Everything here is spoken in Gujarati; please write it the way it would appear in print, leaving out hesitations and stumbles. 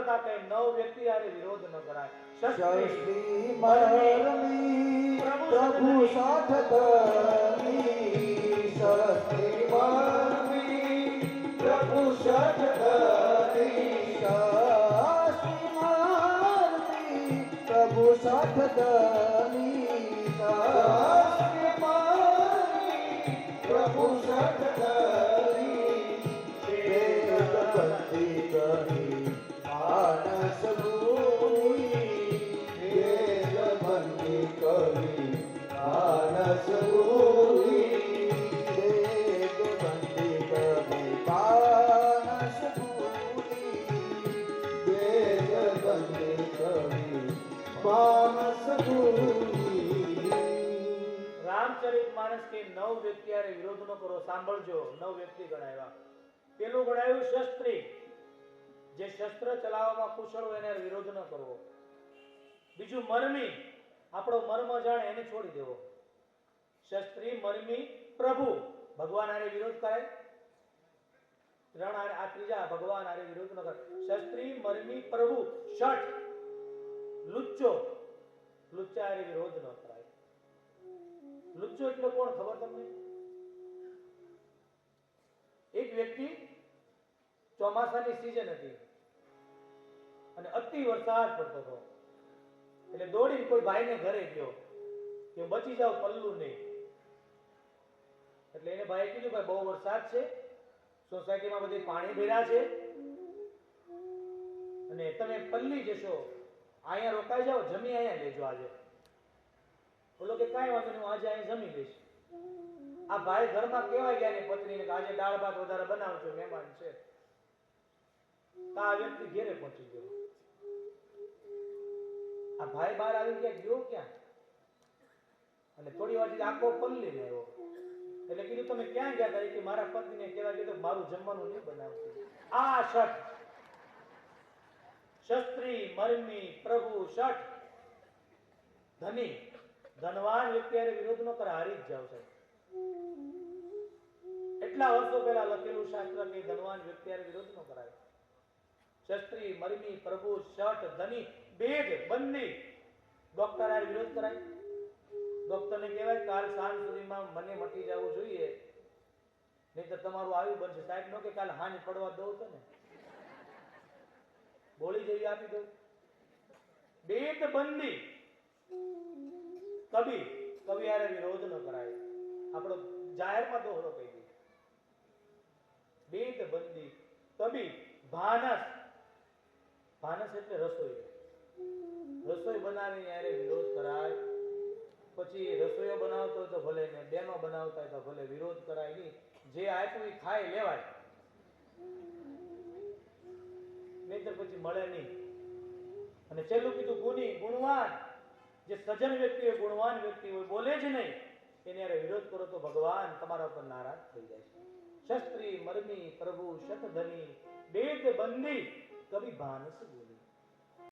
કરતા કે 9 વ્યક્તિ આરે વિરોધ ન કરાય. શસ્ત્રી મરમી પ્રભુ સાથ ધની, શસ્ત્રી મરમી પ્રભુ સાથ ધની, શસ્ત્રી મરમી પ્રભુ સાથ ધની, શસ્ત્રી મરમી પ્રભુ સાથ ધની, વેદ બંદી કરી માનસ ભૂમિ, વેદ બંદી કરી માનસ ભૂમિ, વેદ બંદી કરી માનસ ભૂમિ, વેદ બંદી કરી માનસ ભૂમિ. રામચરિતમાનસ કે 9 વ્યક્તિ આરે વિરોધ ન કરો. સાંભળજો, 9 વ્યક્તિ ગણાવ્યા. પેલું ગણાયું શસ્ત્રી, જે શસ્ત્ર ચલાવવામાં કુશળ હોય એને વિરોધ ન કરવો. બીજું મરમી, આપણો મર્મ જાણે એને છોડી દેવો. શસ્ત્રી, મરમી, પ્રભુ, ભગવાન આરે વિરોધ કરાય. ત્રણ આરે, આ ત્રીજા, ભગવાન આરે વિરોધ ન કરાય. શસ્ત્રી, મરમી, પ્રભુ. શઠ, લુચ્ચો, લુચ્ચા આરે વિરોધ ન કરાય. લુચ્ચો એટલે કોણ ખબર તમને? એક વ્યક્તિ, ચોમાસાની સીઝન હતી અને અતિ વરસાદ પડતો હતો, એટલે દોડીને કોઈ ભાઈને ઘરે ગયો કે બચી જાવ, પલ્લું નહીં. એટલે એને ભાઈએ કીધું, ભાઈ બહુ વરસાદ છે, સોસાયટીમાં બધી પાણી ભર્યા છે અને તમે પલ્લી જશો, અહીંયા રોકાઈ જાઓ, જમી અહીંયા લેજો આજે. બોલો કે કાંઈ વાંધો નહીં, હું આજે અહીંયા જમી લઈશ. આ ભાઈ ઘરમાં કહેવાય ગયા ને પત્નીને કે આજે દાળ ભાત વધારે બનાવજો, મહેમાન છે. આ વ્યક્તિ ઘેરે પહોંચી ગયો. આ ભાઈ બહાર આવી ગયા, ગયો ક્યાં? અને થોડી વાર આખો પલ્લીને આવ્યો. એટલે કીધું તમે ક્યાં ગયા હતા? કે મારા પત્નીને કહેવાય કીધું મારું જમવાનું નહીં બનાવતું. આ શઠ, શસ્ત્રી, મરમી, પ્રભુ, શઠ, ધની, ધનવાન વ્યક્તિ આરે વિરોધ ન કરે, હારી જ જાવ સાહેબ. એટલા વર્ષો પહેલા લખેલું શાસ્ત્ર કે ધનવાન વ્યક્તિ આરે વિરોધ ન કરાય. શસ્ત્રી, મરમી, પ્રભુ, શઠ, ધની, બેદ, બંદી, ડોક્ટર આરે વિરોધ કરાય. ડોક્ટરને કહેવાય કાલ સાંજ સુધીમાં મને મટી જવું જોઈએ, નહીં તો તમારું આયુ બનશે. સાહેબ નો કે કાલ હાંજ પડવા દઉં તો ને, ગોળી જેવી આપી દઉં. બેદ, બંદી, કવિ, કવિ આરે વિરોધ ન કરાય. આપણો જાહેરમાં દોહરો કહી દે. બેદ, બંદી, કવિ, ભાનસ, ભાનસ એટલે રસોઈ, રસોઈ બનાવીને યારે વિરોધ કરાય. પછી રસોઈઓ બનાવતો હોય તો ભલે ને, બેનો બનાવતા હોય તો ભલે, વિરોધ કરાય નહીં. જે આપ્યું એ ખાઈ લેવાય, નહીતર પછી મળે નહીં. અને છેલ્લું કીધું ગુણી, ગુણવાન, જે સજ્જન વ્યક્તિ હોય, ગુણવાન વ્યક્તિ હોય, બોલે જ નહીં, એને યારે વિરોધ કરો તો ભગવાન તમારા ઉપર નારાજ થઈ જાય છે. શસ્ત્રી, મરમી, પ્રભુ, શતધની, બેદ, બંદી, કવિ, ભાનસ.